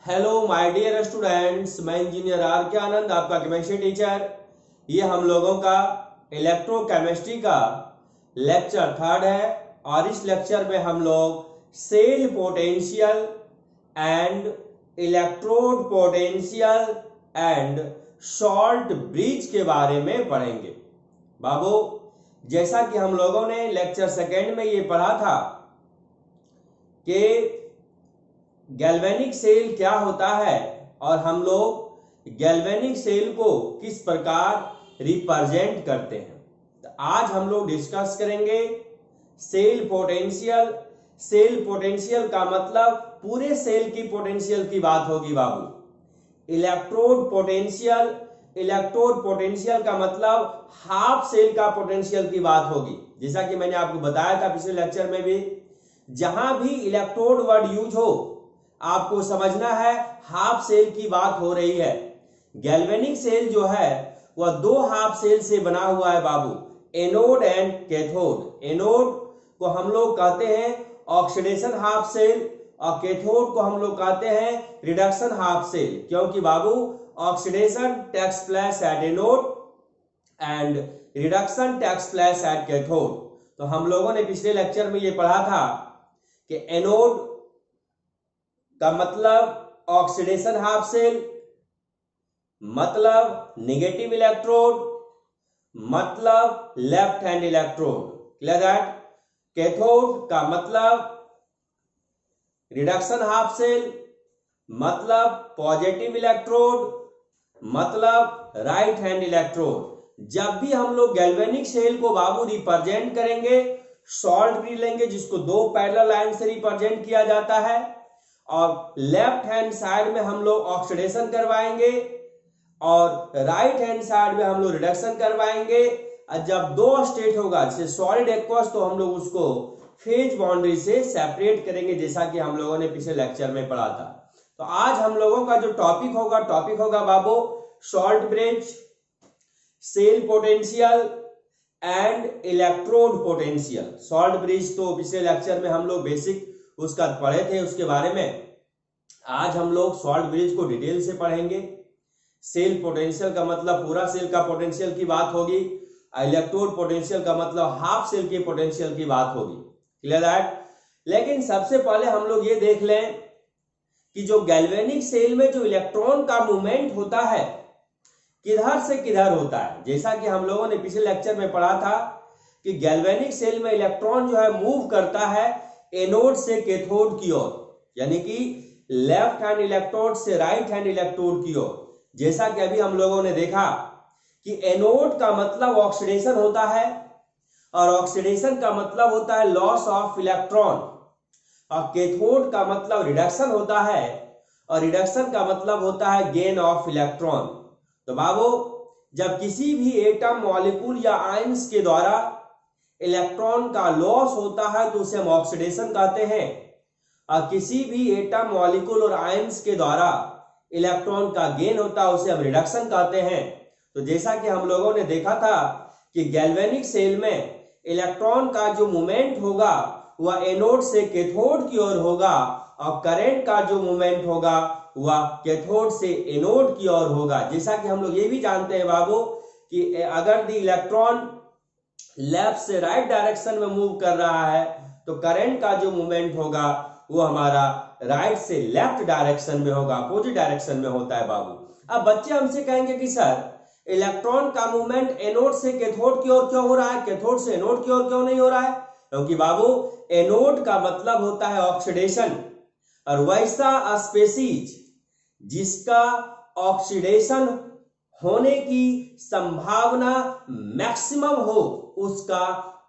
Hello my dear students, मैं engineer are के आनंद, आपका केमिस्ट्री टीचर। ये हम लोगों का इलेक्ट्रोकेमिस्ट्री का लेक्चर थर्ड है और इस लेक्चर में हम लोग cell potential and electrode potential and salt bridge के बारे में पढ़ेंगे। बाबू, जैसा कि हम लोगों ने लेक्चर सेकेंड में ये पढ़ा था कि गैल्वेनिक सेल क्या होता है और हम लोग गैल्वेनिक सेल को किस प्रकार रिप्रेजेंट करते हैं, तो आज हम लोग डिस्कस करेंगे सेल पोटेंशियल। सेल पोटेंशियल का मतलब पूरे सेल की पोटेंशियल की बात होगी बाबू। इलेक्ट्रोड पोटेंशियल, इलेक्ट्रोड पोटेंशियल का मतलब हाफ सेल का पोटेंशियल की बात होगी। जैसा कि मैंने आपको बताया था पिछले लेक्चर में भी, जहां भी इलेक्ट्रोड वर्ड यूज हो आपको समझना है हाफ सेल की बात हो रही है। गैल्वेनिक सेल जो है वह दो हाफ सेल से बना हुआ है बाबू, एनोड एंड कैथोड। एनोड को हम लोग कहते हैं ऑक्सीडेशन हाफ सेल और कैथोड को हम लोग कहते हैं रिडक्शन हाफ सेल, क्योंकि बाबू oxidation takes place at anode and reduction takes place at cathode. तो हम लोगों ने पिछले लेक्चर में ये पढ़ा था कि एनोड का मतलब ऑक्सीडेशन हाफ सेल, मतलब नेगेटिव इलेक्ट्रोड, मतलब left hand electrode. Clear that? Cathode का मतलब रिडक्शन हाफ सेल, मतलब पॉजिटिव इलेक्ट्रोड, मतलब राइट हैंड इलेक्ट्रोड। जब भी हम लोग गैल्वेनिक सेल को बाबू रिप्रेजेंट करेंगे, शॉर्ट ब्रिज लेंगे जिसको दो पैरेलल लाइन से रिप्रेजेंट किया जाता है, और लेफ्ट हैंड साइड में हम लोग ऑक्सीडेशन करवाएंगे और राइट हैंड साइड में हम लोग रिडक्शन करवाएंगे। और जब दो स्टेट होगा जैसे सॉलिड एक्वस, तो हम लोग उसको फेज बाउंड्री से सेपरेट करेंगे, जैसा कि हम लोगों ने पिछले लेक्चर में पढ़ा था। तो आज हम लोगों का जो टॉपिक होगा बाबू salt bridge, cell potential and electrode potential. Salt bridge तो पिछले लेक्चर में हम लोग बेसिक उसका पढ़े थे, उसके बारे में आज हम लोग शॉर्ट ब्रिज को डिटेल से पढ़ेंगे। सेल पोटेंशियल का मतलब पूरा सेल का पोटेंशियल की बात होगी, इलेक्ट्रोड पोटेंशियल का मतलब हाफ सेल के पोटेंशियल की बात होगी। Clear that? लेकिन सबसे पहले हम लोग ये देख लें कि जो गैल्वेनिक सेल में जो इलेक्ट्रॉन का मूवमेंट होता है किधर से किधर होता है। जैसा कि हम लोगों ने पिछले लेक्चर में पढ़ा था कि गैल्वेनिक सेल में इलेक्ट्रॉन जो है मूव करता है एनोड से कैथोड की ओर, यानी कि लेफ्ट हैंड इलेक्ट्रोड से राइट हैंड इलेक्ट्रोड की ओर। जैसा कि अभी हम लोगों ने देखा कि एनोड का मतलब ऑक्सीडेशन होता है और ऑक्सीडेशन का मतलब होता है लॉस ऑफ इलेक्ट्रॉन, और कैथोड का मतलब रिडक्शन होता है और रिडक्शन का मतलब होता है गेन ऑफ इलेक्ट्रॉन। तो बाबू, जब किसी भी एटम, मॉलिक्यूल या आयंस के द्वारा इलेक्ट्रॉन का लॉस होता है तो उसे हम ऑक्सीडेशन कहते हैं, और किसी भी एटम, मॉलिक्यूल और आयंस के द्वारा इलेक्ट्रॉन का गेन होता है उसे हम रिडक्शन कहते हैं। तो जैसा कि हम लोगों ने देखा था कि गैल्वेनिक सेल में इलेक्ट्रॉन का जो मूवमेंट होगा वह एनोड से कैथोड की ओर होगा, और करंट का जो मूवमेंट होगा वह कैथोड से एनोड की ओर होगा। जैसा कि हम लोग ये भी जानते हैं बाबू कि अगर द इलेक्ट्रॉन लेफ्ट से राइट डायरेक्शन में मूव कर रहा है तो करंट का जो मूवमेंट होगा वो हमारा राइट से लेफ्ट डायरेक्शन में होगा, अपोजिट डायरेक्शन में होता है बाबू। अब बच्चे हमसे कहेंगे कि सर इलेक्ट्रॉन का मूवमेंट एनोड से कैथोड की ओर क्यों हो रहा है, कैथोड से एनोड की ओर क्यों नहीं हो रहा है? क्योंकि बाबू एनोड का मतलब होता है ऑक्सीडेशन, और वैसा स्पीशीज जिसका ऑक्सीडेशन होने की संभावना मैक्सिमम हो उसका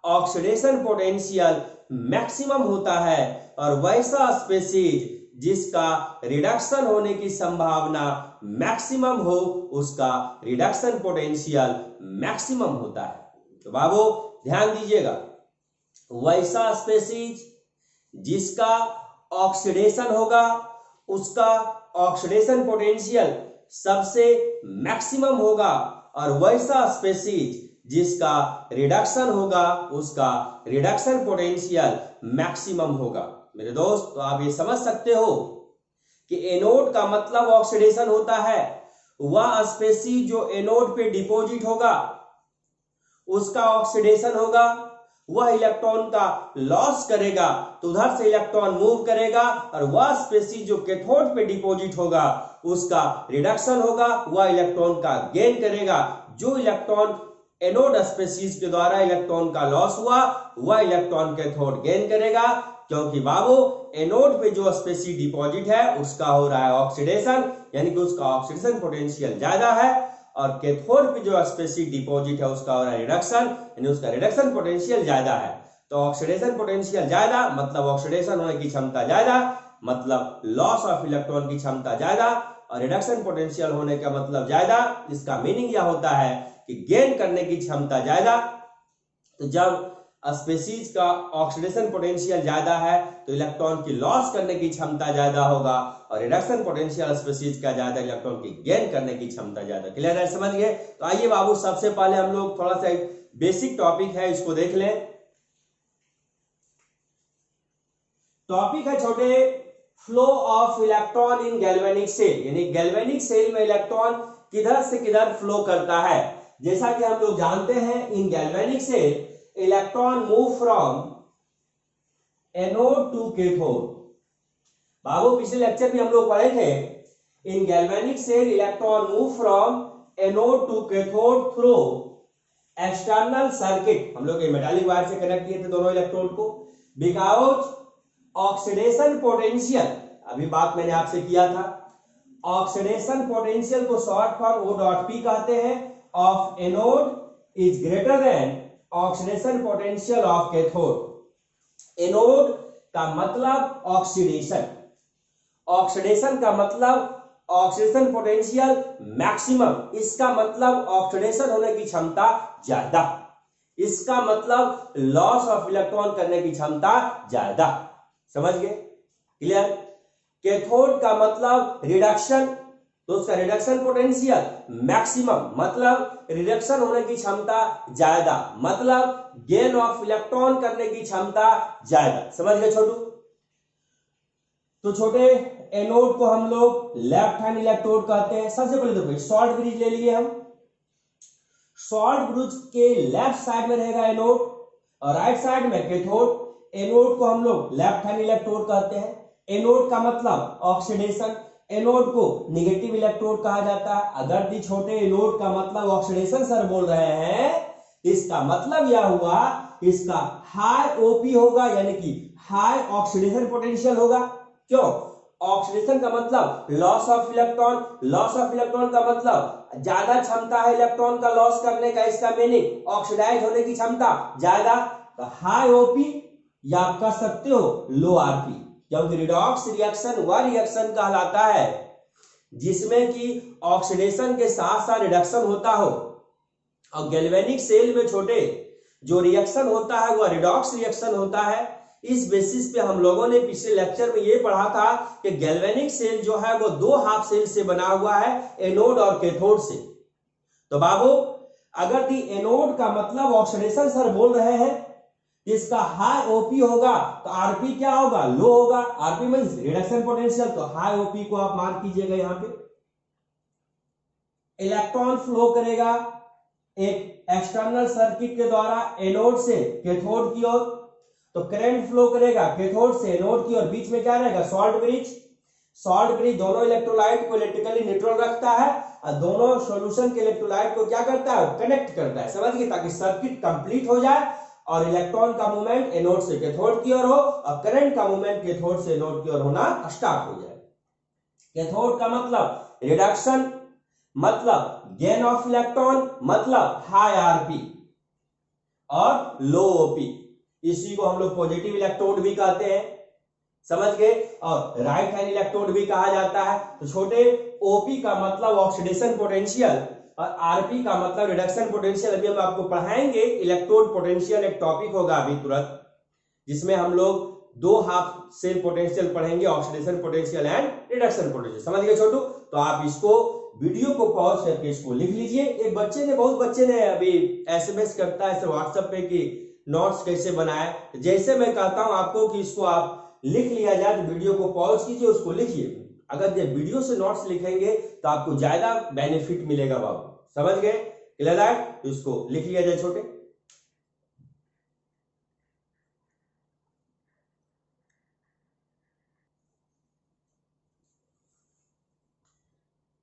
ऑक्सीडेशन पोटेंशियल मैक्सिमम होता है, और वैसा स्पीशीज जिसका रिडक्शन होने की संभावना मैक्सिमम हो उसका रिडक्शन पोटेंशियल मैक्सिमम होता है। तो बाबू ध्यान दीजिएगा, वैसा स्पीशीज जिसका ऑक्सीडेशन होगा उसका ऑक्सीडेशन पोटेंशियल सबसे मैक्सिमम होगा, और वैसा स्पीशीज जिसका रिडक्शन होगा उसका रिडक्शन पोटेंशियल मैक्सिमम होगा। मेरे दोस्त, तो आप ये समझ सकते हो कि एनोड का मतलब ऑक्सीडेशन होता है। वह स्पेसीज जो एनोड पे डिपॉजिट होगा उसका ऑक्सीडेशन होगा। वह इलेक्ट्रॉन का लॉस करेगा तो उधर से इलेक्ट्रॉन मूव करेगा, और वह स्पेसीज जो कैथोड पे डिपॉजिट होगा उसका रिडक्शन होगा, वह इलेक्ट्रॉन का गेन करेगा। जो इलेक्ट्रॉन एनोड स्पेसीज के द्वारा इलेक्ट्रॉन का लॉस हुआ वह इलेक्ट्रॉन कैथोड गेन करेगा, क्योंकि बाबू एनोड पे जो स्पेसीज डिपॉजिट है उसका हो रहा है ऑक्सीडेशन, यानी कि उसका ऑक्सीडेशन पोटेंशियल ज्यादा है, और कैथोड पे जो स्पेसिफिक डिपॉजिट है उसका हो रहा है रिडक्शन, यानी उसका रिडक्शन पोटेंशियल ज्यादा है। तो ऑक्सीडेशन पोटेंशियल ज्यादा मतलब ऑक्सीडेशन होने की क्षमता ज्यादा, मतलब लॉस ऑफ इलेक्ट्रॉन की क्षमता ज्यादा, और रिडक्शन पोटेंशियल होने का मतलब ज्यादा। इसका मीनिंग यह होता है कि गेन करने की क्षमता ज्यादा। तो जब स्पेसीज का ऑक्सीडेशन पोटेंशियल ज्यादा है तो इलेक्ट्रॉन की लॉस करने की क्षमता ज्यादा होगा, और रिडक्शन पोटेंशियल स्पेसीज का ज्यादा, इलेक्ट्रॉन की गेन करने की क्षमता ज्यादा। क्लियर है, समझ गए? तो आइए बाबू सबसे पहले हम लोग थोड़ा सा बेसिक टॉपिक है इसको देख लें। टॉपिक है छोटे, flow of electron in galvanic cell, यानी गैल्वेनिक सेल में इलेक्ट्रॉन किधर से किधर फ्लो करता है। जैसा कि हम लोग जानते हैं in galvanic cell electron move from anode to cathode. बाबू पिछले लेक्चर में हम लोग पढ़े थे in galvanic cell electron move from anode to cathode through external circuit. हम लोग मेटालिक वायर से कनेक्ट किए थे दोनों इलेक्ट्रोड को, बिकॉज ऑक्सीडेशन पोटेंशियल, अभी बात मैंने आपसे किया था, ऑक्सीडेशन पोटेंशियल को short form O dot P कहते हैं, of anode is greater than oxidation potential of cathode. Anode का मतलब ऑक्सीडेशन, ऑक्सीडेशन का मतलब ऑक्सीडेशन पोटेंशियल मैक्सिमम, इसका मतलब ऑक्सीडेशन होने की क्षमता ज्यादा, इसका मतलब लॉस ऑफ इलेक्ट्रॉन करने की क्षमता ज्यादा। समझ गए? क्लियर? कैथोड का मतलब रिडक्शन, तो उसका रिडक्शन पोटेंशियल मैक्सिमम, मतलब रिडक्शन होने की क्षमता ज्यादा, मतलब गेन ऑफ इलेक्ट्रॉन करने की क्षमता ज्यादा। समझ गए छोटू? तो छोटे एनोड को हम लोग लेफ्ट हैंड इलेक्ट्रोड कहते हैं। सबसे पहले देखो शॉर्ट ब्रिज ले लिए हम, शॉर्ट ब्रिज के लेफ्ट साइड में रहेगा एनोड और राइट साइड में कैथोड। एनोड को हम लोग लेफ्ट हैंड इलेक्ट्रोड कहते हैं। एनोड का मतलब ऑक्सीडेशन, एनोड को नेगेटिव इलेक्ट्रोड कहा जाता है। अगर दी छोटे एनोड का मतलब ऑक्सीडेशन सर बोल रहे हैं, इसका मतलब यह हुआ इसका हाई ओपी होगा, यानी कि हाई ऑक्सीडेशन पोटेंशियल होगा। क्यों? ऑक्सीडेशन का मतलब loss of electron, loss of electron का मतलब ज्यादा क्षमता है इलेक्ट्रॉन का लॉस करने का, इसका मीनिंग ऑक्सीडाइज होने की क्षमता ज्यादा। तो हाई ओपी या आप कह सकते हो लो आरपी, क्योंकि रिडॉक्स रिएक्शन वह रिएक्शन कहलाता है जिसमें कि ऑक्सीडेशन के साथ साथ रिडक्शन होता हो। और गैल्वेनिक सेल में छोटे जो रिएक्शन होता है वह रिडॉक्स रिएक्शन होता है। इस बेसिस पे हम लोगों ने पिछले लेक्चर में ये पढ़ा था कि गैल्वेनिक सेल जो है वो दो हाफ सेल से बना हुआ है, एनोड और कैथोड से। तो बाबू अगर दी एनोड का मतलब ऑक्सीडेशन सर बोल रहे हैं, इसका हाई ओपी होगा तो आरपी क्या होगा? लो होगा। आरपी मींस रिडक्शन पोटेंशियल, तो हाई ओपी को आप मार्क कीजिएगा। यहां पे इलेक्ट्रॉन फ्लो करेगा एक एक्सटर्नल सर्किट के द्वारा एनोड से कैथोड की ओर, तो करंट फ्लो करेगा कैथोड से एनोड की ओर, बीच में क्या रहेगा? Salt bridge. सॉल्ट ब्रिज दोनों इलेक्ट्रोलाइट को इलेक्ट्रिकली न्यूट्रल रखता है और दोनों सॉल्यूशन के इलेक्ट्रोलाइट को क्या करता है? कनेक्ट करता है। समझ गए? ताकि सर्किट कंप्लीट हो जाए और इलेक्ट्रॉन का मूवमेंट एनोड से कैथोड की ओर हो और करंट का मूवमेंट कैथोड से एनोड की ओर होना स्टार्ट हो जाए। कैथोड का मतलब रिडक्शन, मतलब गेन ऑफ इलेक्ट्रॉन, मतलब हाई आरपी और लो ओपी। इसी को हम लोग पॉजिटिव इलेक्ट्रोड भी कहते हैं। समझ गए? और राइट हैंड इलेक्ट्रोड भी कहा जाता है। तो छोटे ओपी का मतलब ऑक्सीडेशन पोटेंशियल और आरपी का मतलब रिडक्शन पोटेंशियल। अभी हम आपको पढ़ाएंगे इलेक्ट्रोड पोटेंशियल, एक टॉपिक होगा अभी तुरंत, जिसमें हम लोग दो हाफ सेल पोटेंशियल पढ़ेंगे, oxidation potential and reduction potential. समझ गए छोटू? तो आप इसको वीडियो को पॉज करके इसको लिख लीजिए। एक बच्चे ने, बहुत बच्चे ने अभी एसएमएस करता है व्हाट्सएप पे कि नोट्स कैसे बनाए। जैसे मैं कहता हूं आपको कि इसको आप लिख लिया जाए, तो वीडियो को पॉज कीजिए, उसको लिखिए। अगर ये वीडियो से नोट्स लिखेंगे तो आपको ज्यादा बेनिफिट मिलेगा बाबू, समझ गए? क्लियर है? इसको लिख लिया जाए छोटे।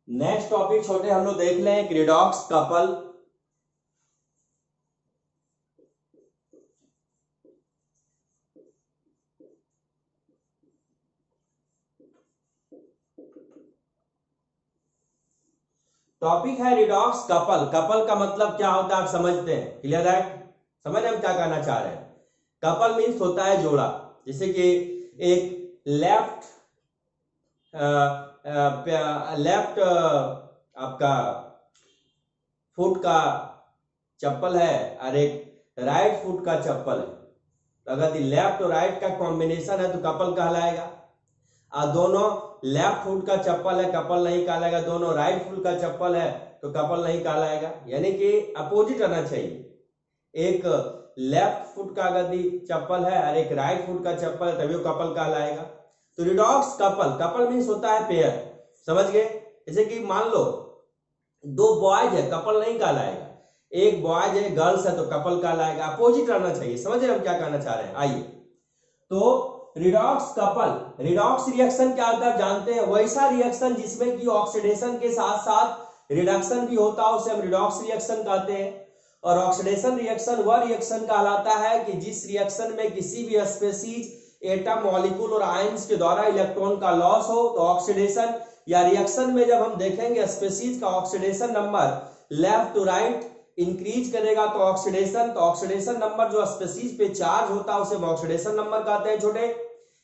नेक्स्ट टॉपिक छोटे हम लोग देख लें, रिडॉक्स कपल। टॉपिक है रिडॉक्स कपल। कपल का मतलब क्या होता है आप समझते हैं? क्लियर है? समझ हम क्या कहना चाह रहे हैं? कपल मीन्स होता है जोड़ा, जैसे कि एक लेफ्ट आपका फुट का चप्पल है और एक राइट फुट का चप्पल है, तो अगर लेफ्ट और राइट का कॉम्बिनेशन है तो कपल कहलाएगा। और दोनों लेफ्ट फुट का चप्पल है, कपल नहीं कहलाएगा। दोनों राइट फुट का चप्पल है तो कपल नहीं कहलाएगा, यानी कि अपोजिट रहना चाहिए। एक लेफ्ट फुट का अगर चप्पल है और एक राइट फुट का चप्पल है तभी वो कपल कहलाएगा। तो रिडॉक्स कपल, कपल मीन्स होता है पेयर, समझ गए? जैसे कि मान लो दो बॉयज है, कपल नहीं कहलाएगा। एक बॉयज है, गर्ल्स है तो कपल कहलाएगा। अपोजिट रहना चाहिए, समझ रहे हम क्या कहना चाह रहे हैं? आइए, तो रिडॉक्स कपल, रिडॉक्स रिएक्शन क्या होता है जानते हैं? वैसा रिएक्शन जिसमें कि ऑक्सीडेशन के साथ साथ रिडक्शन भी होता है उसे हम रिडॉक्स रिएक्शन कहते हैं। और ऑक्सीडेशन रिएक्शन वह रिएक्शन कहलाता है कि जिस रिएक्शन में किसी भी स्पेसीज, एटम, मॉलिक्यूल और आयंस के द्वारा इलेक्ट्रॉन का लॉस हो तो ऑक्सीडेशन। या रिएक्शन में जब हम देखेंगे स्पेसीज का oxidation number left to right increase करेगा तो ऑक्सीडेशन, तो ऑक्सीडेशन नंबर जो स्पेसीज पे चार्ज होता है उसे हम ऑक्सीडेशन नंबर कहते हैं छोटे।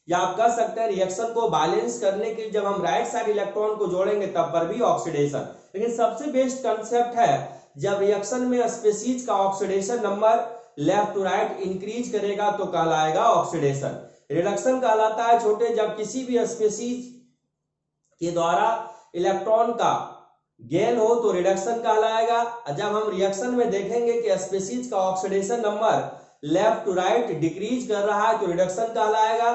या आप कह सकते हैं रिएक्शन को बैलेंस करने के लिए जब हम राइट साइड इलेक्ट्रॉन को जोड़ेंगे तब पर भी ऑक्सीडेशन। लेकिन सबसे बेस्ट कंसेप्ट है जब रिएक्शन में स्पेसीज का oxidation number left to right increase करेगा तो कहलाएगा ऑक्सीडेशन। रिडक्शन कहलाता है छोटे जब किसी भी स्पेसीज के द्वारा इलेक्ट्रॉन का गेन हो तो रिडक्शन कहलाएगा। जब हम रिएक्शन में देखेंगे कि स्पेसीज का oxidation number left to right decrease कर रहा है तो रिडक्शन कहलाएगा।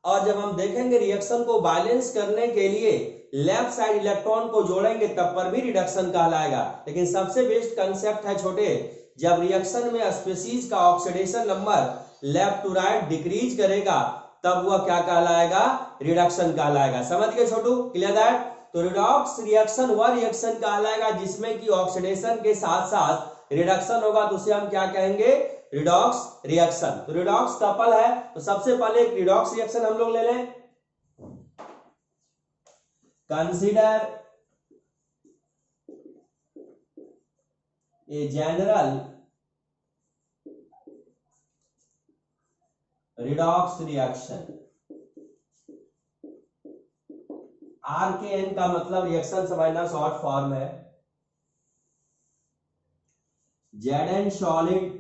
और जब हम देखेंगे रिएक्शन को बैलेंस करने के लिए लेफ्ट साइड इलेक्ट्रॉन को जोड़ेंगे तब पर भी रिडक्शन कहलाएगा। लेकिन सबसे बेस्ट कंसेप्ट है छोटे जब रिएक्शन में स्पेसीज का oxidation number left to right decrease करेगा तब वह क्या कहलाएगा? रिडक्शन कहलाएगा। समझ गए छोटू? Clear that? तो रिडॉक्स रिएक्शन वह रिएक्शन कहलाएगा जिसमें कि ऑक्सीडेशन के साथ साथ रिडक्शन होगा तो उसे हम क्या कहेंगे? Redox reaction. तो रिडॉक्स कपल है तो सबसे पहले एक रिडॉक्स रिएक्शन हम लोग ले लें। Consider a general redox reaction. RKN का मतलब रिएक्शन समझना शॉर्ट फॉर्म है। Zn सॉलिड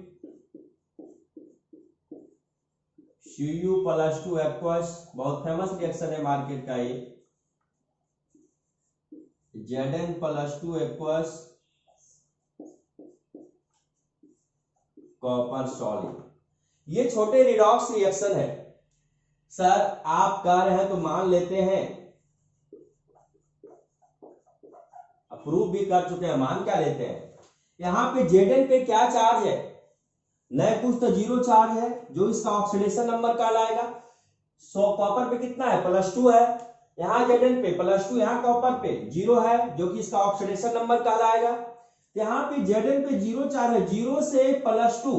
Cu+2 एक्वस, बहुत फेमस रिएक्शन है मार्केट का ये। Zn+2 एक्वस कॉपर सॉलिड, ये छोटे रिडॉक्स रिएक्शन है। सर आप कह रहे हैं तो मान लेते हैं, प्रूफ भी कर चुके हैं, मान क्या लेते हैं? यहां पे Zn पे क्या चार्ज है? न कुछ तो जीरो चार्ज है जो इसका ऑक्सीडेशन नंबर कहलाएगा। कॉपर पे कितना है? +2 है। यहाँ Zn पे +2, यहाँ कॉपर पे 0 है जो कि इसका ऑक्सीडेशन नंबर कहलाएगा। यहाँ पे Zn पे 0 चार्ज है, 0 से +2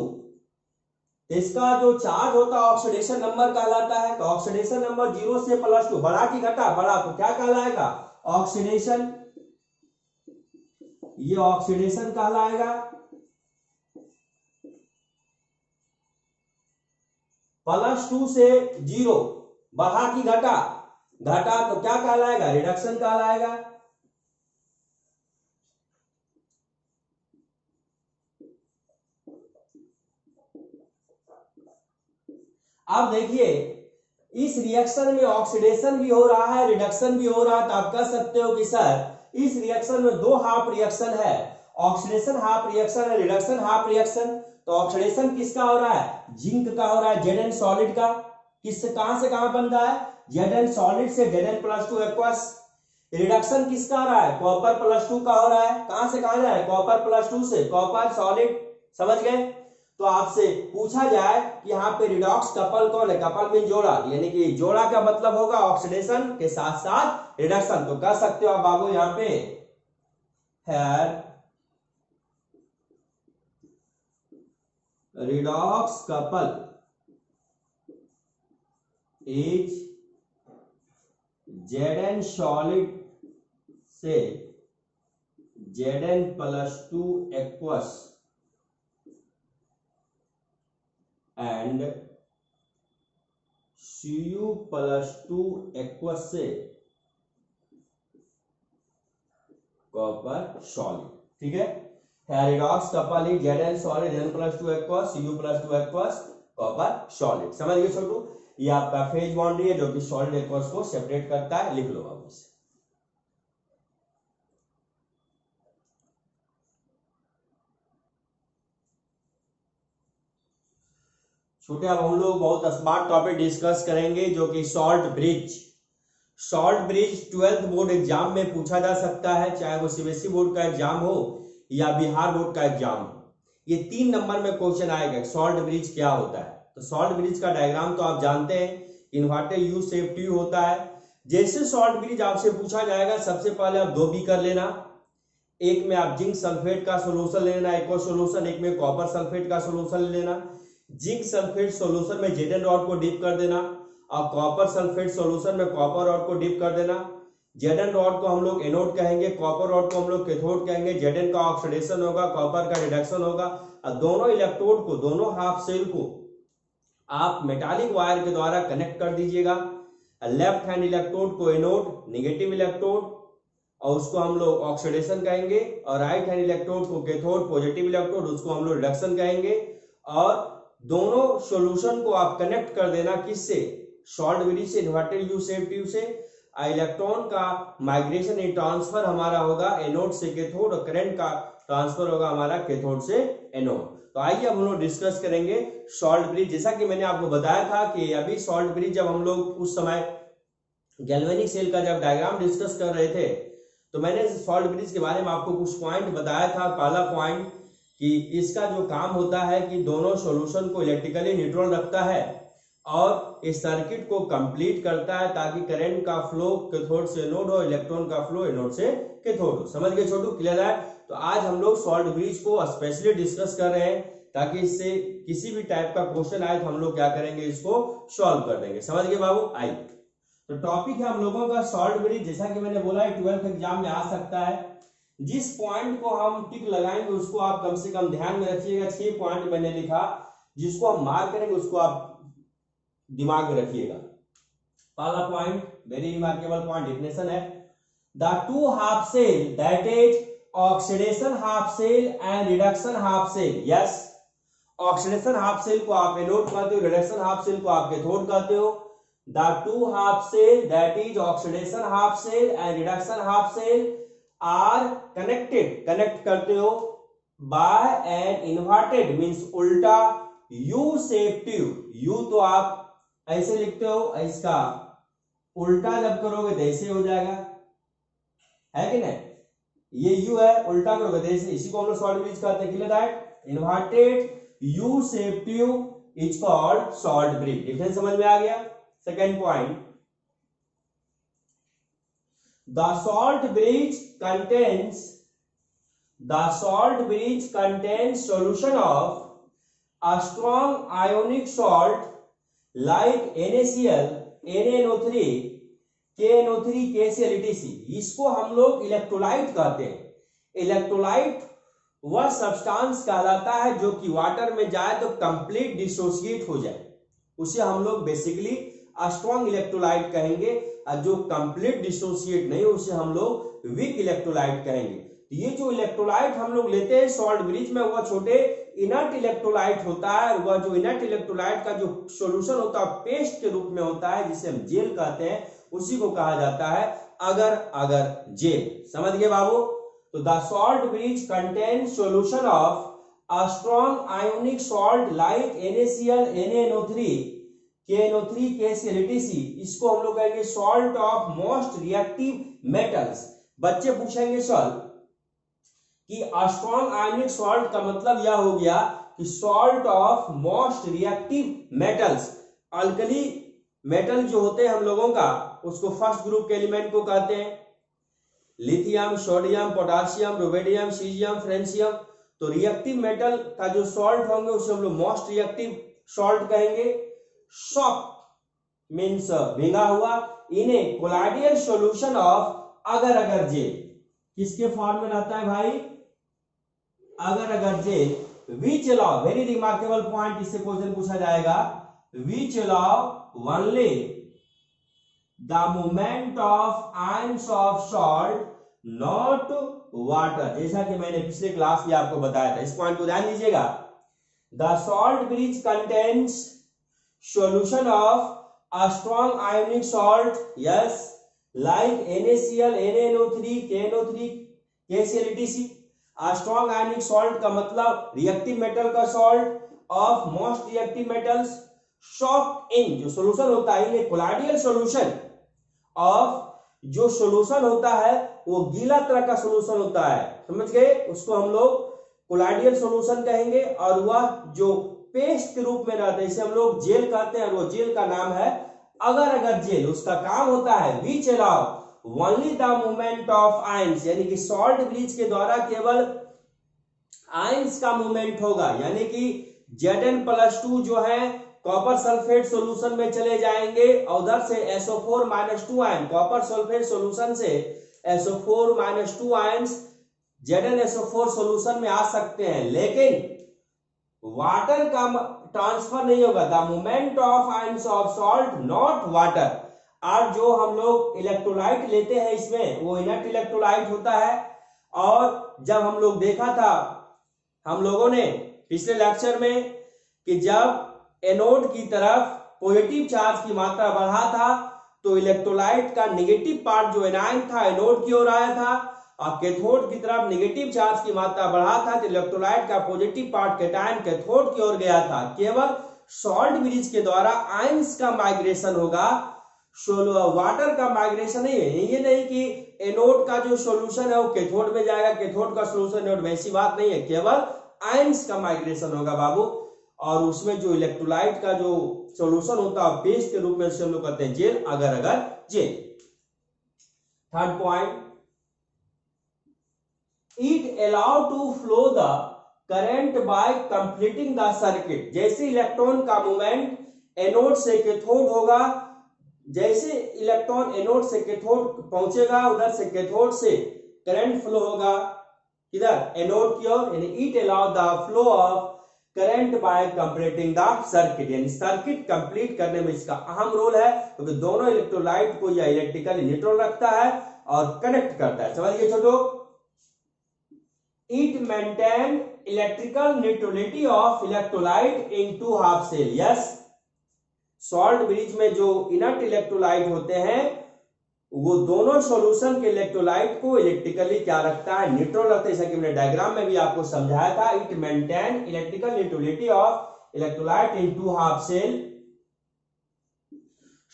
इसका जो चार्ज होता है ऑक्सीडेशन नंबर कहलाता है। तो ऑक्सीडेशन नंबर 0 से +2 बढ़ा कि घटा? बढ़ा, तो क्या कहलाएगा? ऑक्सीडेशन। ये ऑक्सीडेशन कहलाएगा। +2 से 0 बढ़ा कि घटा? घटा, तो क्या कहलाएगा? रिडक्शन कहलाएगा। अब देखिए इस रिएक्शन में ऑक्सीडेशन भी हो रहा है, रिडक्शन भी हो रहा है, तो आप कह सकते हो कि सर इस रिएक्शन में दो हाफ रिएक्शन है, ऑक्सीडेशन हाफ रिएक्शन है, रिडक्शन हाफ रिएक्शन। तो ऑक्सीडेशन किसका हो रहा है? जिंक का हो रहा है, Zn सॉलिड का। किससे कहां से कहां बन रहा है? Zn सॉलिड से Zn+2 एक्वस, रिडक्शन किसका हो रहा है, कॉपर +2 का हो रहा है। कहां से कहां जा रहा है, कॉपर +2 से कॉपर सॉलिड, समझ गए। तो आपसे पूछा जाए कि यहाँ पे रिडॉक्स कपल कौन है, कपल मीन जोड़ा, यानी कि जोड़ा का मतलब होगा ऑक्सीडेशन के साथ साथ रिडक्शन। तो कह सकते हो आप बाबू यहाँ पे है redox couple is Zn solid से Zn+2 aqueous and Cu+2 aqueous से कॉपर सॉलिड, ठीक है। Redox couple is Zn solid Zn+2 aqueous Cu+2 aqueous copper solid. समझ गए छोटू, ये आपका फेज बाउंड्री है जो कि सॉलिड एक्वस को सेपरेट करता है, लिख लो आप इसे। छोटे अब हम लोग बहुत स्मार्ट टॉपिक डिस्कस करेंगे जो कि salt bridge. Salt bridge 12th board exam में पूछा जा सकता है, चाहे वो सीबीएसई बोर्ड का एग्जाम हो या बिहार बोर्ड का एग्जाम हो। ये 3 नंबर में क्वेश्चन आएगा, सॉल्ट ब्रिज क्या होता है। तो सॉल्ट ब्रिज का डायग्राम तो आप जानते हैं, इन्वर्टेड यू शेप ट्यूब होता है। जैसे सॉल्ट ब्रिज आपसे पूछा जाएगा, सबसे पहले आप 2 बीकर लेना, एक में आप जिंक सल्फेट का सोल्यूशन लेना, एक और सोल्यूशन, एक में कॉपर सल्फेट का सोल्यूशन लेना। जिंक सल्फेट सोल्यूशन में जेडन रॉड को डिप कर देना और कॉपर सल्फेट सोल्यूशन में कॉपर रॉड को डिप कर देना। जेडन रॉड को हम लोग एनोड कहेंगे, कॉपर रॉड को हम लोग कैथोड कहेंगे। जेडन का ऑक्सीडेशन होगा, कॉपर का रिडक्शन होगा और दोनों इलेक्ट्रोड को, दोनों हाफ सेल को आप मेटालिक वायर के द्वारा कनेक्ट कर दीजिएगा। लेफ्ट हैंड इलेक्ट्रोड को एनोड नेगेटिव इलेक्ट्रोड और उसको हम लोग ऑक्सीडेशन कहेंगे, और राइट हैंड इलेक्ट्रोड को कैथोड पॉजिटिव इलेक्ट्रोड, उसको हम लोग रिडक्शन कहेंगे। और दोनों सॉल्यूशन को आप कनेक्ट कर देना किससे, सॉल्ट ब्रिज से, इन्वर्टेड यू शेप ट्यूब से। इलेक्ट्रॉन का माइग्रेशन ट्रांसफर हमारा होगा एनोड से कैथोड और करंट का ट्रांसफर होगा हमारा कैथोड से एनोड। तो आइए अब हम लोग डिस्कस करेंगे सॉल्ट ब्रिज। जैसा कि मैंने आपको बताया था कि अभी सॉल्ट ब्रिज जब हम लोग उस समय गैल्वेनिक सेल का जब डायग्राम डिस्कस कर रहे थे तो मैंने सॉल्ट ब्रिज के बारे में आपको कुछ पॉइंट बताया था। पहला पॉइंट कि इसका जो काम होता है कि दोनों सॉल्यूशन को इलेक्ट्रिकली न्यूट्रल रखता है और इस सर्किट को कंप्लीट करता है ताकि करंट का फ्लो कैथोड से एनोड हो, इलेक्ट्रॉन का फ्लो एनोड से कैथोड हो। समझ गए छोटू, क्लियर है। तो आज हम लोग सॉल्ट ब्रिज को स्पेशली डिस्कस कर रहे हैं ताकि इससे किसी भी टाइप का क्वेश्चन आए तो हम लोग क्या करेंगे, इसको सॉल्व कर देंगे। समझ गए बाबू। आई तो टॉपिक है हम लोगों का सॉल्ट ब्रिज। जैसा कि मैंने बोला 12th एग्जाम में आ सकता है। जिस पॉइंट को हम टिक लगाएंगे उसको आप कम से कम ध्यान में रखिएगा। 6 पॉइंट मैंने लिखा, जिसको हम मार्क करेंगे उसको आप दिमाग में रखिएगा। पहला point very remarkable point definition है, the two half cell that is oxidation half cell and reduction half cell. Yes, oxidation half cell को आप एनोड कहते हो, रिडक्शन हाफ सेल को आप कैथोड कहते हो। The two half cell that is oxidation half cell and reduction half cell are connected, connect करते हो बाय एन इन्वर्टेड मींस उल्टा यू शेप ट्यूब। यू तो आप ऐसे लिखते हो, इसका उल्टा जब करोगे तो ऐसे हो जाएगा, है कि नहीं। ये यू है, उल्टा करोगे तो ऐसे, इसी को हम लोग सॉल्ट ब्रिज कहते हैं। Clear that inverted you shape tube is called salt bridge. Difference समझ में आ गया। Second point, the salt bridge contains solution of a strong ionic salt like NaCl, NaNO3, KNO3, KCl, etc. इसको हम लोग electrolyte कहते हैं। इलेक्ट्रोलाइट वह substance कहलाता है जो कि वाटर में जाए तो कंप्लीट डिसोसिएट हो जाए, उसे हम लोग बेसिकली स्ट्रॉन्ग इलेक्ट्रोलाइट कहेंगे। और जो कंप्लीट डिसोसिएट नहीं उसे हम लोग वीक इलेक्ट्रोलाइट कहेंगे। तो ये जो इलेक्ट्रोलाइट हम लोग लेते हैं सॉल्ट ब्रिज में, वह छोटे इनर्ट इलेक्ट्रोलाइट होता है। वह जो इनर्ट इलेक्ट्रोलाइट का जो सॉल्यूशन होता है पेस्ट के रूप में होता है, जिसे हम जेल कहते हैं, उसी को कहा जाता है अगर अगर जेल। समझ गए बाबू। तो the salt bridge contains solution of a strong ionic salt like NaCl, NaNO3, KNO3 KCl-ATC, इसको हम लोग कहेंगे salt of most reactive metals. बच्चे पूछेंगे सर कि स्ट्रॉन्ग आयनिक सॉल्ट का मतलब यह हो गया कि salt of most reactive metals. Alkali metal जो होते हैं हम लोगों का, उसको फर्स्ट ग्रुप के एलिमेंट को कहते हैं lithium, sodium, potassium, rubidium, caesium, francium. तो रिएक्टिव मेटल का जो सॉल्ट होंगे उसे हम लोग मोस्ट रिएक्टिव सॉल्ट कहेंगे। सॉफ्ट मीन्स भींगा हुआ। इन्हें कोलाइडियल सॉल्यूशन ऑफ अगर अगर जेल, किसके फॉर्म में रहता है भाई? अगर अगर gel. Which allow, very remarkable point, इससे क्वेश्चन पूछा जाएगा, which allow only the movement of ions of salt not water. जैसा कि मैंने पिछले क्लास में आपको बताया था, इस पॉइंट को ध्यान दीजिएगा। The salt bridge contains solution of a strong ionic salt, yes, like NaCl, NaNO3, KNO3, KCl-ATC। a strong ionic salt का मतलब reactive metal का salt of most reactive metals, soft in जो solution होता है, ये colloidal solution of जो solution होता है वो गीला तरह का solution होता है, समझ गए? उसको हम लोग colloidal solution कहेंगे। और वह जो पेस्ट के रूप में रहता है, इसे हम लोग जेल कहते हैं, और वो जेल का नाम है अगर अगर जेल। उसका काम होता है विच allow only the movement of ions, यानी कि सॉल्ट ब्रिज के द्वारा केवल आयंस का मूवमेंट होगा, यानी कि Zn+2 जो है कॉपर सल्फेट सॉल्यूशन में चले जाएंगे और उधर से SO4-2 ion, copper sulphate solution से SO4-2 आयंस ZnSO4 सॉल्यूशन में आ सकते हैं, लेकिन वाटर का ट्रांसफर नहीं होगा। The movement of ions of salt not water. और जो हम लोग इलेक्ट्रोलाइट लेते हैं इसमें, वो इनर्ट इलेक्ट्रोलाइट होता है। और जब हम लोग देखा था हम लोगों ने पिछले लेक्चर में कि जब एनोड की तरफ पॉजिटिव चार्ज की मात्रा बढ़ा था तो इलेक्ट्रोलाइट का नेगेटिव पार्ट जो एनायन था एनोड की ओर आया था, और कैथोड की तरफ नेगेटिव चार्ज की मात्रा बढ़ा था तो इलेक्ट्रोलाइट का पॉजिटिव पार्ट कैटायन कैथोड की ओर गया था। केवल सॉल्ट ब्रिज के द्वारा आयंस का माइग्रेशन होगा, वाटर का माइग्रेशन नहीं है। ये नहीं कि एनोड का जो सॉल्यूशन है वो कैथोड में जाएगा, कैथोड का सॉल्यूशन एनोड में, ऐसी बात नहीं है। केवल आयंस का माइग्रेशन होगा बाबू। और उसमें जो इलेक्ट्रोलाइट का जो सॉल्यूशन होता है बेस के रूप में से हम लोग कहते हैं जेल, अगर अगर gel. Third point, it allow to flow the current by completing the circuit। जैसे इलेक्ट्रॉन का मूवमेंट एनोड से कैथोड होगा, जैसे इलेक्ट्रॉन एनोड से कैथोड पहुंचेगा उधर से कैथोड से करंट फ्लो होगा किधर? एनोड की ओर। यानी it allow the flow of current by completing the circuit, यानी सर्किट कंप्लीट करने में इसका अहम रोल है, क्योंकि तो दोनों इलेक्ट्रोलाइट को यह इलेक्ट्रिकली न्यूट्रल रखता है और कनेक्ट करता है। समझिए छोटो, it maintain electrical neutrality of electrolyte in two half cell। yes, salt bridge में जो इनर्ट इलेक्ट्रोलाइट होते हैं वो दोनों सॉल्यूशन के इलेक्ट्रोलाइट को इलेक्ट्रिकली क्या रखता है? न्यूट्रल रखता है। जैसा कि मैंने डायग्राम में भी आपको समझाया था, it maintain electrical neutrality of electrolyte in two half cell.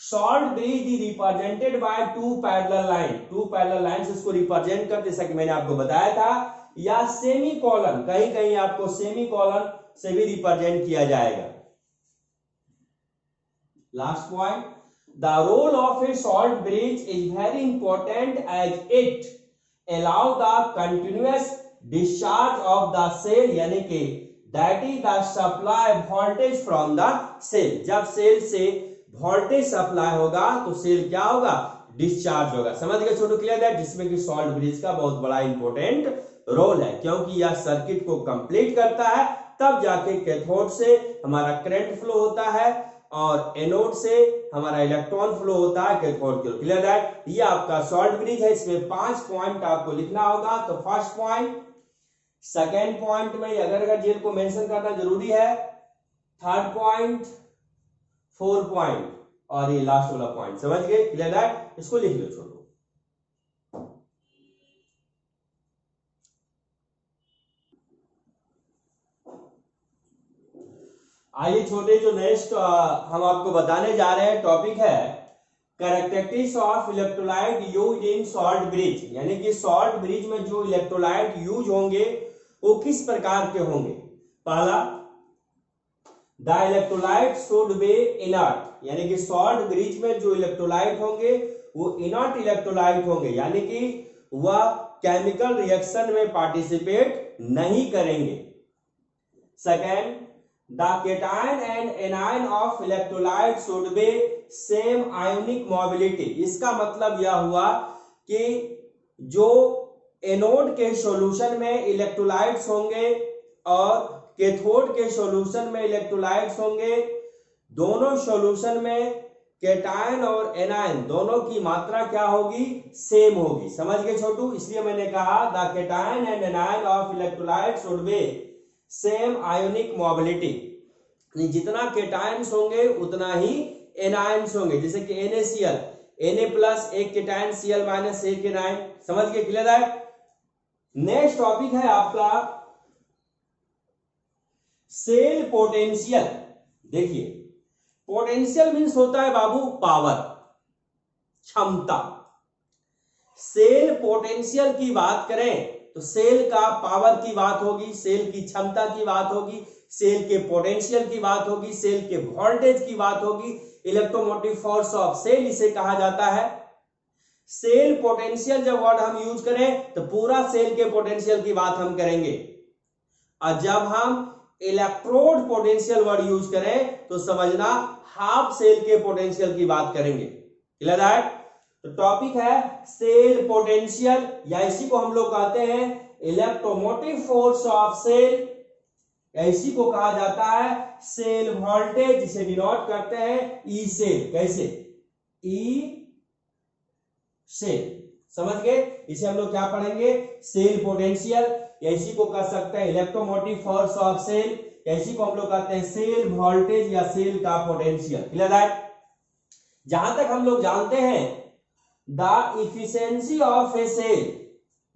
Salt bridge is represented by two parallel line, two parallel lines इसको रिप्रेजेंट करते, जैसा कि मैंने आपको बताया था, या सेमी कॉलन, कहीं कहीं आपको सेमी कॉलन से भी रिप्रेजेंट किया जाएगा। Last point, the role of a salt bridge is very important as it allow the continuous discharge of the cell, यानी कि that is the supply voltage from the cell. जब cell से voltage supply होगा तो cell क्या होगा? Discharge होगा। समझ गए छोटू? क्लियर है? जिसमें कि सॉल्ट ब्रिज का बहुत बड़ा इंपॉर्टेंट रोल है, क्योंकि यह सर्किट को कंप्लीट करता है, तब जाके कैथोड से हमारा करंट फ्लो होता है और एनोड से हमारा इलेक्ट्रॉन फ्लो होता है कैथोड की ओर। क्लियर है? ये आपका सॉल्ट ब्रिज है। इसमें 5 पॉइंट आपको लिखना होगा। तो फर्स्ट पॉइंट, सेकेंड पॉइंट में अगर जेल को मेंशन करना जरूरी है, थर्ड पॉइंट, फोर्थ पॉइंट और ये लास्ट वाला पॉइंट। समझ गए? क्लियर है? इसको लिख लो छोटो। आइए छोटे जो नेक्स्ट हम आपको बताने जा रहे हैं टॉपिक है characteristics of electrolyte used in salt bridge, यानी कि सॉल्ट ब्रिज में जो इलेक्ट्रोलाइट यूज होंगे वो किस प्रकार के होंगे। पहला, the electrolyte should be inert, यानी कि सॉल्ट ब्रिज में जो इलेक्ट्रोलाइट होंगे वो इनर्ट इलेक्ट्रोलाइट होंगे, यानी कि वह केमिकल रिएक्शन में पार्टिसिपेट नहीं करेंगे। Second, the cation and anion of electrolyte should be same ionic mobility. इसका मतलब यह हुआ कि जो एनोड के सॉल्यूशन में इलेक्ट्रोलाइट्स होंगे और कैथोड के सॉल्यूशन में इलेक्ट्रोलाइट्स होंगे, दोनों सॉल्यूशन में केटायन और एनायन दोनों की मात्रा क्या होगी, सेम होगी। समझ गए छोटू, इसलिए मैंने कहा the cation and anion of electrolyte should be same ionic mobility, जितना केटायंस होंगे उतना ही एनायंस होंगे, जैसे कि NaCl, Na प्लस एक केटायन Cl माइनस एक एनायन। समझ गए, क्लियर है। नेक्स्ट टॉपिक है आपका सेल पोटेंशियल। देखिए, पोटेंशियल मीन्स होता है बाबू पावर, क्षमता। सेल पोटेंशियल की बात करें तो सेल का पावर की बात होगी, सेल की क्षमता की बात होगी, सेल के पोटेंशियल की बात होगी, सेल के वोल्टेज की बात होगी। इलेक्ट्रोमोटिव फोर्स ऑफ सेल इसे कहा जाता है। सेल पोटेंशियल जब वर्ड हम यूज करें तो पूरा सेल के पोटेंशियल की बात हम करेंगे, और जब हम इलेक्ट्रोड पोटेंशियल वर्ड यूज करें तो समझना हाफ सेल के पोटेंशियल की बात करेंगे। क्लियर है। तो टॉपिक है सेल पोटेंशियल, या इसी को हम लोग कहते हैं इलेक्ट्रोमोटिव फोर्स ऑफ सेल, या इसी को कहा जाता है सेल वोल्टेज, जिसे डिनोट करते हैं ई सेल। कैसे, ई सेल। समझ गए, इसे हम लोग क्या पढ़ेंगे, सेल पोटेंशियल, या इसी को कह सकते हैं इलेक्ट्रोमोटिव फोर्स ऑफ सेल, या इसी को हम लोग कहते हैं सेल वोल्टेज या सेल का पोटेंशियल। क्लियर है। जहां तक हम लोग जानते हैं the efficiency of a cell,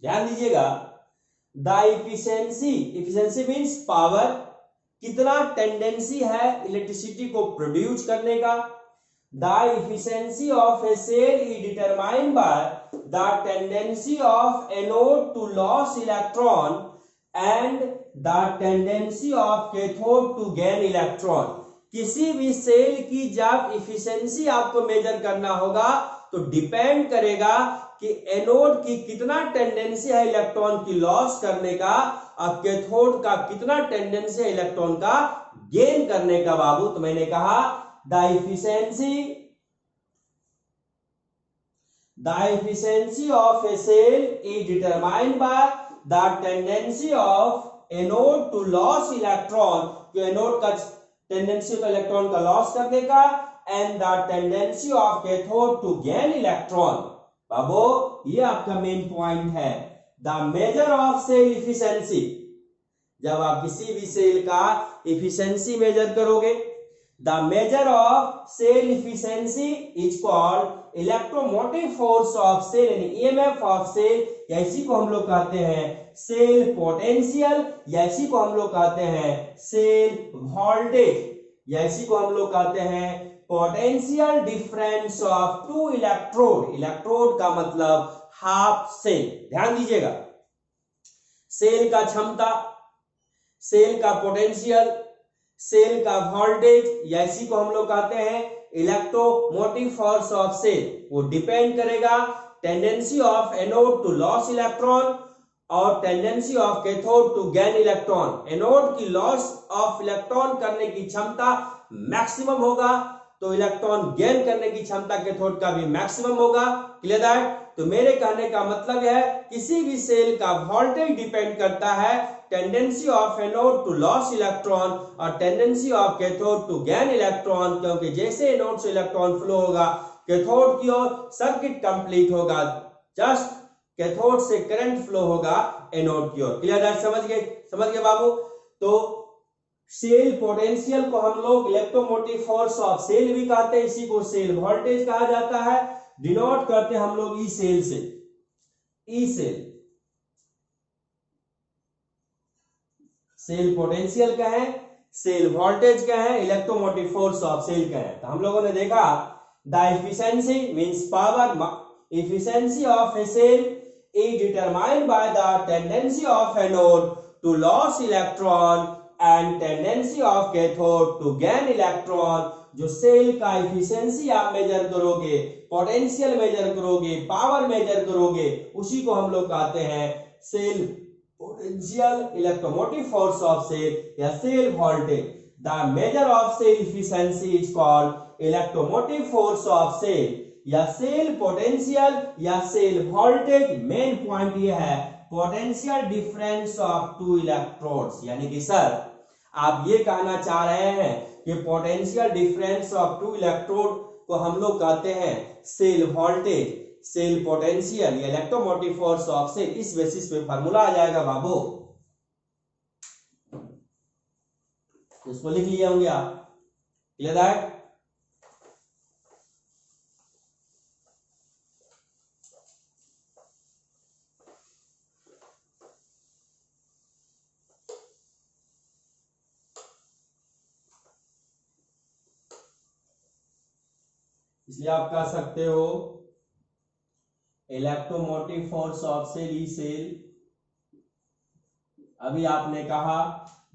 ध्यान दीजिएगा, द इफिशियंसी मीन्स पावर, कितना टेंडेंसी है इलेक्ट्रिसिटी को प्रोड्यूस करने का। The efficiency of a cell is determined by the tendency of anode to loss electron and the tendency of cathode to gain electron. किसी भी cell की जब efficiency आपको मेजर करना होगा तो डिपेंड करेगा कि एनोड की कितना टेंडेंसी है इलेक्ट्रॉन की लॉस करने का, और कैथोड का कितना टेंडेंसी है इलेक्ट्रॉन का गेन करने का बाबू। तो मैंने कहा the efficiency of a cell is determined by the tendency of anode to loss electron, कि एनोड का टेंडेंसी होता है इलेक्ट्रॉन का लॉस करने का, and the tendency of cathode to gain electron. बाबू ये आपका मेन पॉइंट है। The measure of cell efficiency, जब आप किसी भी सेल का इफिशियंसी मेजर करोगे, the measure of cell efficiency is called electromotive force of cell, यानी ईएमएफ ऑफ सेल, या इसी को हम लोग कहते हैं सेल पोटेंशियल, या इसी को हम लोग कहते हैं सेल वोल्टेज, या इसी को हम लोग कहते हैं potential difference of two electrode. Electrode का मतलब हाफ सेल। ध्यान दीजिएगा, सेल का क्षमता, सेल का पोटेंशियल, सेल का वोल्टेज, या इसी को हम लोग कहते हैं इलेक्ट्रोमोटिव फोर्स ऑफ सेल, वो डिपेंड करेगा tendency of anode to loss electron और tendency of cathode to gain electron. Anode की लॉस ऑफ इलेक्ट्रॉन करने की क्षमता मैक्सिमम होगा तो इलेक्ट्रॉन गेन करने की क्षमता कैथोड का भी मैक्सिमम होगा। क्लियर है। तो मेरे कहने का मतलब है किसी भी सेल का वोल्टेज डिपेंड करता है tendency of anode to loss electron और tendency of cathode to gain electron, क्योंकि जैसे एनोड से इलेक्ट्रॉन फ्लो होगा कैथोड की ओर, सर्किट कंप्लीट होगा, जस्ट कैथोड से करंट फ्लो होगा एनोड की ओर। क्लियर है, समझ गए बाबू। तो सेल पोटेंशियल को हम लोग इलेक्ट्रोमोटिव फोर्स ऑफ सेल भी कहते हैं, इसी को सेल वोल्टेज कहा जाता है। डिनोट करते हैं हम लोग ई सेल से, ई सेल। सेल पोटेंशियल का है, सेल वोल्टेज क्या है, इलेक्ट्रोमोटिव फोर्स ऑफ सेल क्या है। तो हम लोगों ने देखा the efficiency means power, efficiency of a cell is determined by the tendency of anode to lose electron and tendency of cathode to gain electron। जो सेल का एफिशिएंसी आप मेजर करोगे, पोटेंशियल मेजर करोगे, पावर मेजर करोगे, उसी को हम लोग कहते हैं cell potential, electromotive force of cell या cell voltage. The measure of cell efficiency is called electromotive force of cell या सेल पोटेंशियल या सेल वोल्टेज। मेन पॉइंट ये है potential difference of two electrodes, यानी कि सर आप ये कहना चाह रहे हैं कि potential difference of two electrode को हम लोग कहते हैं सेल वोल्टेज, सेल पोटेंशियल या इलेक्ट्रोमोटिव फोर्स ऑफ सेल। इस बेसिस पे फार्मूला आ जाएगा बाबू, इसको लिख लिए होंगे आप, क्लियर है। इसलिए आप कह सकते हो electromotive force of cell E cell. अभी आपने कहा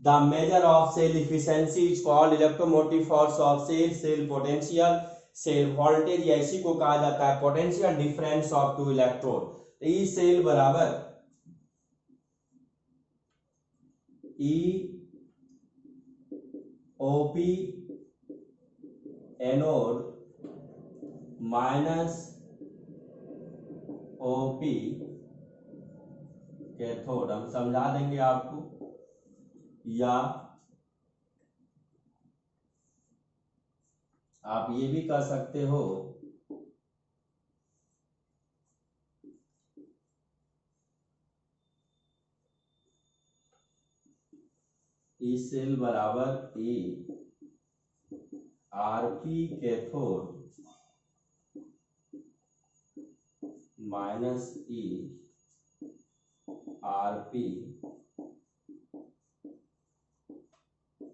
the measure of cell efficiency is called electromotive force of cell, cell potential, cell voltage, या इसी को कहा जाता है potential difference of two electrode. तो ई सेल बराबर E OP anode minus OP cathode. हम समझा देंगे आपको, या आप ये भी कह सकते हो ई सेल बराबर ई आरपी कैथोड माइनस ई आरपी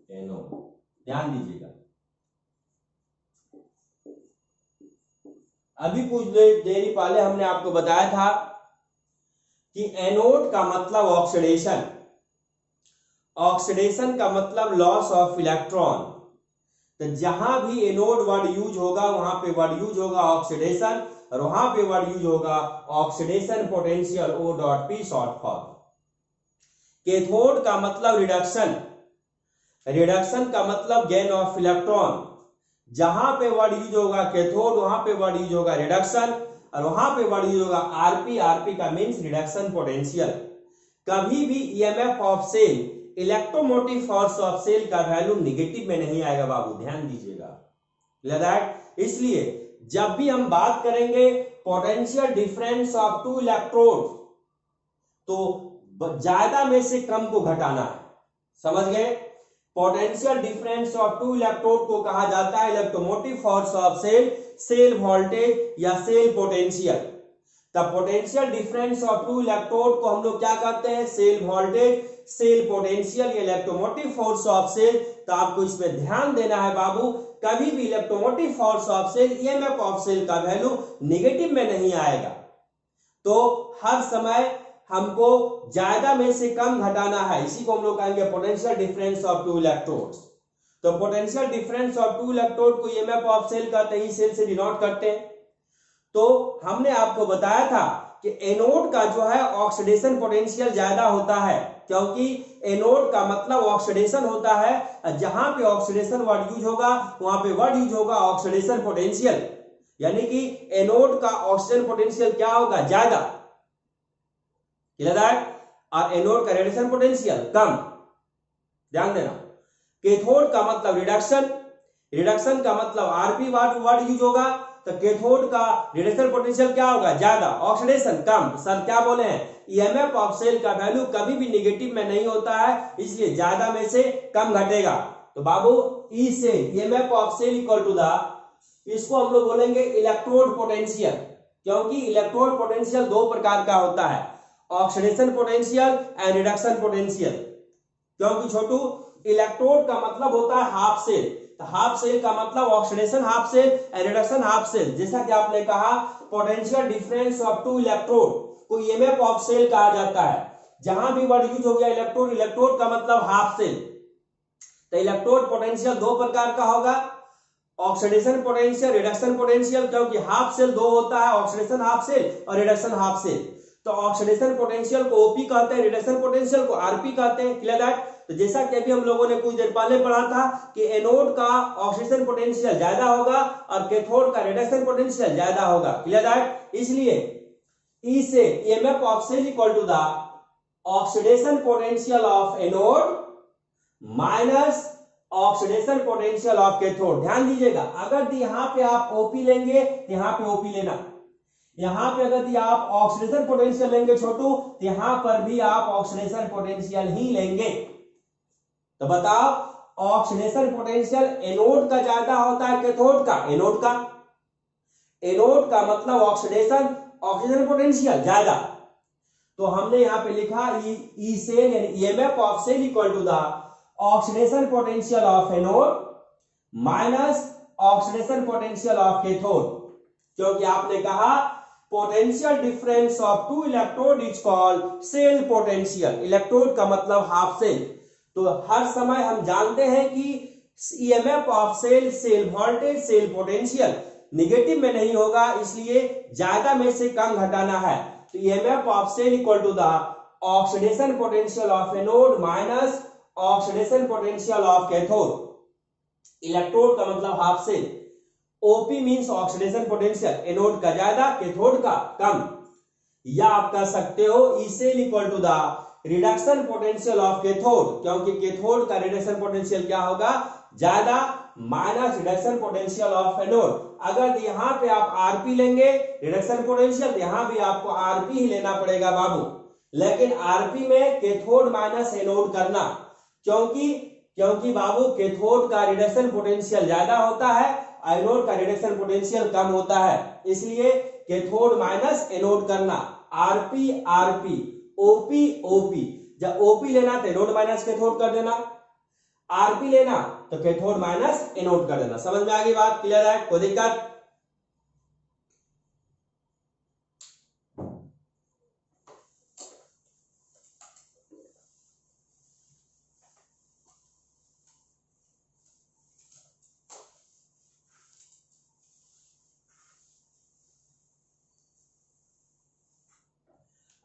एनोड। ध्यान दीजिएगा, अभी कुछ देरी पहले हमने आपको बताया था कि एनोड का मतलब ऑक्सीडेशन, ऑक्सीडेशन का मतलब लॉस ऑफ इलेक्ट्रॉन। तो जहां भी एनोड वर्ड यूज होगा वहां पे वर्ड यूज होगा ऑक्सीडेशन, और वहां पे वर्ड यूज होगा oxidation potential, O dot P short for. Cathode का मतलब रिडक्शन, रिडक्शन का मतलब गेन ऑफ इलेक्ट्रॉन। जहां पे वर्ड यूज होगा कैथोड वहां पे वर्ड यूज होगा रिडक्शन, और वहां पे वर्ड यूज होगा आरपी। आरपी का मींस रिडक्शन पोटेंशियल। कभी भी EMF of cell, electromotive force of cell का वैल्यू निगेटिव में नहीं आएगा बाबू, ध्यान दीजिएगा। इसलिए जब भी हम बात करेंगे potential difference of two electrode, तो ज्यादा में से कम को घटाना है, समझ गए। Potential difference of two electrode को कहा जाता है electromotive force of cell, cell voltage या cell potential. The potential difference of two electrode को हम लोग क्या कहते हैं, सेल वोल्टेज, सेल पोटेंशियल या इलेक्ट्रोमोटिव फोर्स ऑफ सेल। तो आपको इसमें ध्यान देना है बाबू, कभी भी electromotive force of cell, EMF of cell का वैल्यू नेगेटिव में नहीं आएगा। तो हर समय हमको ज्यादा में से कम घटाना है, इसी को हम लोग कहेंगे potential difference of two electrodes. तो potential difference of two electrode को ईएमएफ ऑफ सेल कहते हैं, सेल से डिनोट करते हैं। तो हमने आपको बताया था कि एनोड का जो है ऑक्सीडेशन पोटेंशियल ज्यादा होता है, क्योंकि एनोड का मतलब ऑक्सीडेशन होता है। जहां पे ऑक्सीडेशन वर्ड यूज होगा वहां पे वर्ड यूज होगा ऑक्सीडेशन पोटेंशियल, यानी कि एनोड का ऑक्सीजन पोटेंशियल क्या होगा, ज्यादा, और एनोड का रेडिएशन पोटेंशियल कम। ध्यान देना। कैथोड का मतलब रिडक्शन, रिडक्शन का मतलब आरपी वर्ड यूज होगा, तो कैथोड का रेडिएशन पोटेंशियल क्या होगा, ज्यादा, ऑक्सीडेशन कम। सर क्या बोले हैं, ईएमएफ ऑफ सेल का वैल्यू कभी भी नेगेटिव में नहीं होता है, इसलिए ज्यादा में से कम घटेगा। तो बाबू E cell, EMF of cell equal to the, इसको हम लोग बोलेंगे इलेक्ट्रोड पोटेंशियल, क्योंकि इलेक्ट्रोड पोटेंशियल दो प्रकार का होता है, oxidation potential and reduction potential. क्योंकि छोटू इलेक्ट्रोड का मतलब होता है हाफ सेल, तो हाफ सेल का मतलब oxidation half cell, reduction half cell. जैसा कि आपने कहा potential difference of two electrode को ईएमएफ ऑफ सेल कहा जाता है। जहां भी वर्ड यूज हो गया इलेक्ट्रोड, इलेक्ट्रोड का मतलब हाफ सेल। तो इलेक्ट्रोड पोटेंशियल दो प्रकार का होगा, ऑक्सीडेशन पोटेंशियल, रिडक्शन पोटेंशियल, क्योंकि हाफ सेल दो होता है, ऑक्सीडेशन हाफ सेल और रिडक्शन हाफ सेल। तो ऑक्सीडेशन पोटेंशियल को ओपी कहते हैं, रिडक्शन पोटेंशियल को आरपी कहते हैं। Clear that? तो जैसा कि अभी हम लोगों ने कुछ देर पहले पढ़ा था कि एनोड का ऑक्सीडेशन पोटेंशियल ज्यादा होगा और कैथोड का रिडक्शन पोटेंशियल ज्यादा होगा। Clear that? इसलिए ई से EMF of cell equal to the oxidation potential of anode minus oxidation potential of cathode. ध्यान दीजिएगा, अगर यहां पे आप ओपी लेंगे तो यहां पे ओपी लेना, यहां पे अगर आप ऑक्सीडेशन पोटेंशियल लेंगे छोटू तो यहां पर भी आप ऑक्सीडेशन पोटेंशियल ही लेंगे। तो बताओ ऑक्सीडेशन पोटेंशियल एनोड का ज्यादा होता है कैथोड का? एनोड का मतलब ऑक्सीडेशन, ऑक्सीजन पोटेंशियल ज्यादा। तो हमने यहां पे लिखा ई सेल यानी EMF of cell equal to the oxidation potential of anode minus oxidation potential of cathode, क्योंकि आपने कहा potential difference of two electrode is called cell potential. Electrode का मतलब हाफ सेल। तो हर समय हम जानते हैं कि EMF of cell, cell voltage, cell potential negative में नहीं होगा, इसलिए ज्यादा में से कम घटाना है। तो EMF of cell equal to the oxidation potential of anode minus oxidation potential of cathode. Electrode का मतलब half cell, OP means oxidation potential, anode का ज्यादा, कैथोड का कम। या आप कह सकते हो E cell equal to the reduction potential of cathode, क्योंकि कैथोड का रिडक्शन पोटेंशियल क्या होगा? ज्यादा, minus reduction potential of anode. अगर यहां पे आप आरपी लेंगे रिडक्शन पोटेंशियल, तो यहां भी आपको आरपी ही लेना पड़ेगा बाबू, लेकिन आरपी में कैथोड माइनस एनोड करना, क्योंकि बाबू कैथोड का रिडक्शन पोटेंशियल ज्यादा होता है, एनोड का रिडक्शन पोटेंशियल कम होता है, इसलिए कैथोड माइनस एनोड करना। RP RP, OP OP. जब ओपी लेना तो एनोड माइनस कैथोड कर देना, आरपी लेना तो कैथोड माइनस एनोड कर देना। समझ में आ गई बात? क्लियर है? कोई दिक्कत?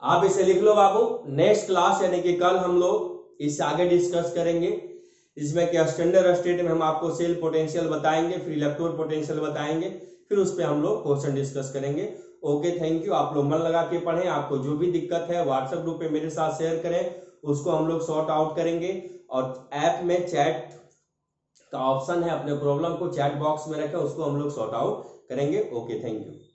आप इसे लिख लो बाबू। नेक्स्ट क्लास यानी कि कल हम लोग इससे आगे डिस्कस करेंगे, इसमें क्या स्टैंडर्ड स्टेट में हम आपको सेल पोटेंशियल बताएंगे, फिर इलेक्ट्रोड पोटेंशियल बताएंगे, फिर उस पर हम लोग क्वेश्चन डिस्कस करेंगे। Okay, thank you. आप लोग मन लगा के पढ़ें। आपको जो भी दिक्कत है व्हाट्सएप ग्रुप पे मेरे साथ शेयर करें, उसको हम लोग सॉर्ट आउट करेंगे। और ऐप में चैट का ऑप्शन है, अपने प्रॉब्लम को चैट बॉक्स में रखें, उसको हम लोग सॉर्ट आउट करेंगे। Okay, thank you.